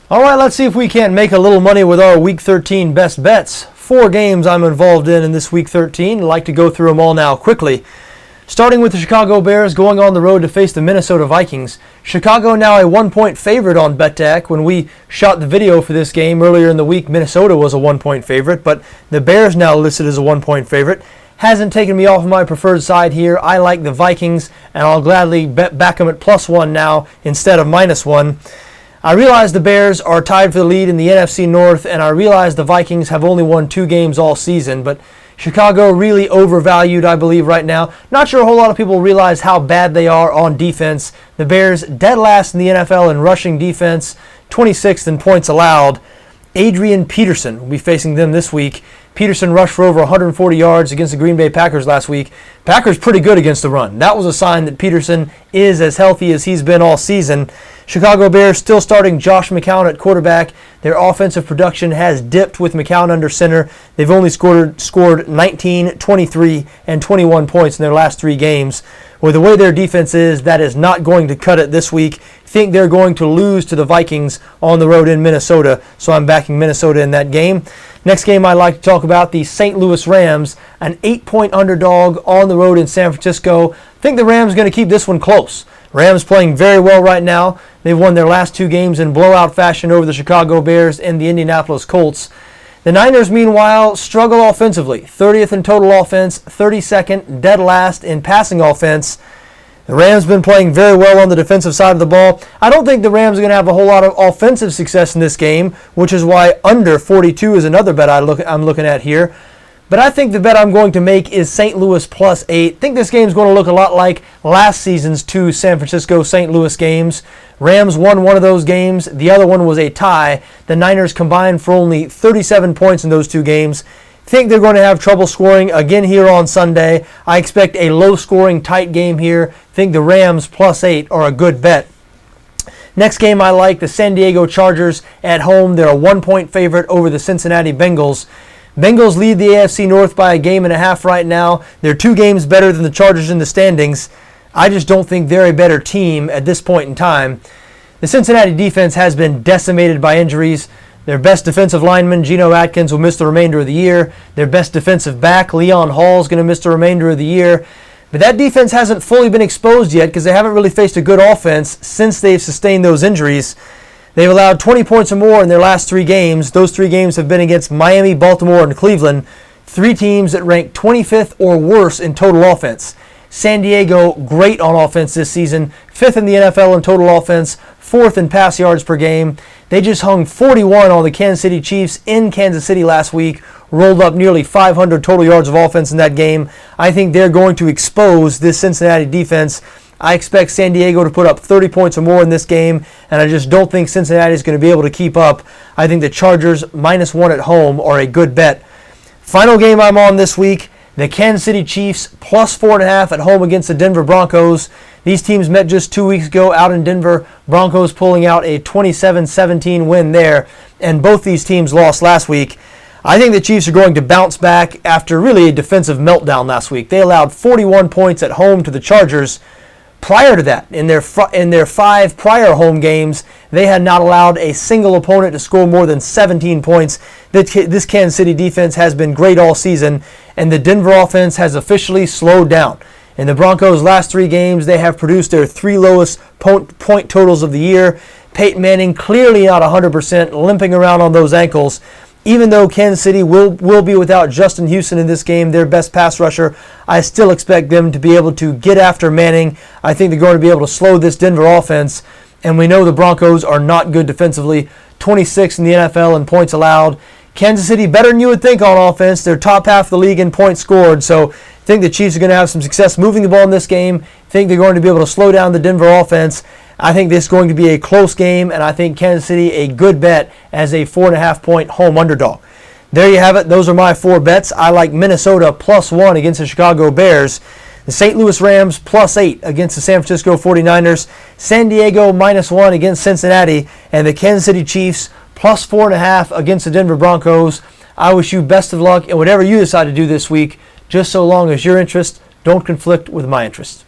All right, let's see if we can't make a little money with our Week 13 best bets. 4 games I'm involved in this Week 13. I'd like to go through them all now quickly. Starting with the Chicago Bears going on the road to face the Minnesota Vikings. Chicago now a 1-point favorite on BETDAQ. When we shot the video for this game earlier in the week, Minnesota was a 1-point favorite, but the Bears now listed as a 1-point favorite. Hasn't taken me off of my preferred side here. I like the Vikings, and I'll gladly back them at +1 now instead of -1. I realize the Bears are tied for the lead in the NFC North, and I realize the Vikings have only won 2 games all season, but Chicago really overvalued, I believe, right now. Not sure a whole lot of people realize how bad they are on defense. The Bears dead last in the NFL in rushing defense, 26th in points allowed. Adrian Peterson will be facing them this week. Peterson rushed for over 140 yards against the Green Bay Packers last week. Packers pretty good against the run. That was a sign that Peterson is as healthy as he's been all season. Chicago Bears still starting Josh McCown at quarterback. Their offensive production has dipped with McCown under center. They've only scored 19, 23, and 21 points in their last 3 games. With the way their defense is, that is not going to cut it this week. Think they're going to lose to the Vikings on the road in Minnesota, so I'm backing Minnesota in that game. Next game I'd like to talk about, the St. Louis Rams, an 8-point underdog on the road in San Francisco. I think the Rams are going to keep this one close. Rams playing very well right now. They've won their last 2 games in blowout fashion over the Chicago Bears and the Indianapolis Colts. The Niners, meanwhile, struggle offensively. 30th in total offense, 32nd, dead last in passing offense. The Rams have been playing very well on the defensive side of the ball. I don't think the Rams are going to have a whole lot of offensive success in this game, which is why under 42 is another bet I'm looking at here. But I think the bet I'm going to make is St. Louis +8. I think this game is going to look a lot like last season's 2 San Francisco-St. Louis games. Rams won one of those games. The other one was a tie. The Niners combined for only 37 points in those 2 games. Think they're going to have trouble scoring again here on Sunday. I expect a low-scoring, tight game here. Think the Rams +8 are a good bet. Next game I like, the San Diego Chargers at home. They're a 1-point favorite over the Cincinnati Bengals. Bengals lead the AFC North by a game and a half right now. They're 2 games better than the Chargers in the standings. I just don't think they're a better team at this point in time. The Cincinnati defense has been decimated by injuries. Their best defensive lineman, Geno Atkins, will miss the remainder of the year. Their best defensive back, Leon Hall, is going to miss the remainder of the year. But that defense hasn't fully been exposed yet because they haven't really faced a good offense since they've sustained those injuries. They've allowed 20 points or more in their last 3 games. Those 3 games have been against Miami, Baltimore, and Cleveland. 3 teams that rank 25th or worse in total offense. San Diego, great on offense this season. 5th in the NFL in total offense. 4th in pass yards per game. They just hung 41 on the Kansas City Chiefs in Kansas City last week. Rolled up nearly 500 total yards of offense in that game. I think they're going to expose this Cincinnati defense. I expect San Diego to put up 30 points or more in this game, and I just don't think Cincinnati is going to be able to keep up. I think the Chargers -1 at home are a good bet. Final game I'm on this week, the Kansas City Chiefs +4.5 at home against the Denver Broncos. These teams met just 2 weeks ago out in Denver. Broncos pulling out a 27-17 win there, and both these teams lost last week. I think the Chiefs are going to bounce back after really a defensive meltdown last week. They allowed 41 points at home to the Chargers. Prior to that, in their 5 prior home games, they had not allowed a single opponent to score more than 17 points. This Kansas City defense has been great all season, and the Denver offense has officially slowed down. In the Broncos' last 3 games, they have produced their 3 lowest point totals of the year. Peyton Manning clearly not 100%, limping around on those ankles. Even though Kansas City will be without Justin Houston in this game, their best pass rusher, I still expect them to be able to get after Manning. I think they're going to be able to slow this Denver offense. And we know the Broncos are not good defensively. 26th in the NFL in points allowed. Kansas City better than you would think on offense. They're top half of the league in points scored. So I think the Chiefs are going to have some success moving the ball in this game. I think they're going to be able to slow down the Denver offense. I think this is going to be a close game, and I think Kansas City a good bet as a 4.5-point home underdog. There you have it. Those are my 4 bets. I like Minnesota +1 against the Chicago Bears. The St. Louis Rams +8 against the San Francisco 49ers. San Diego -1 against Cincinnati. And the Kansas City Chiefs +4.5 against the Denver Broncos. I wish you best of luck in whatever you decide to do this week, just so long as your interests don't conflict with my interests.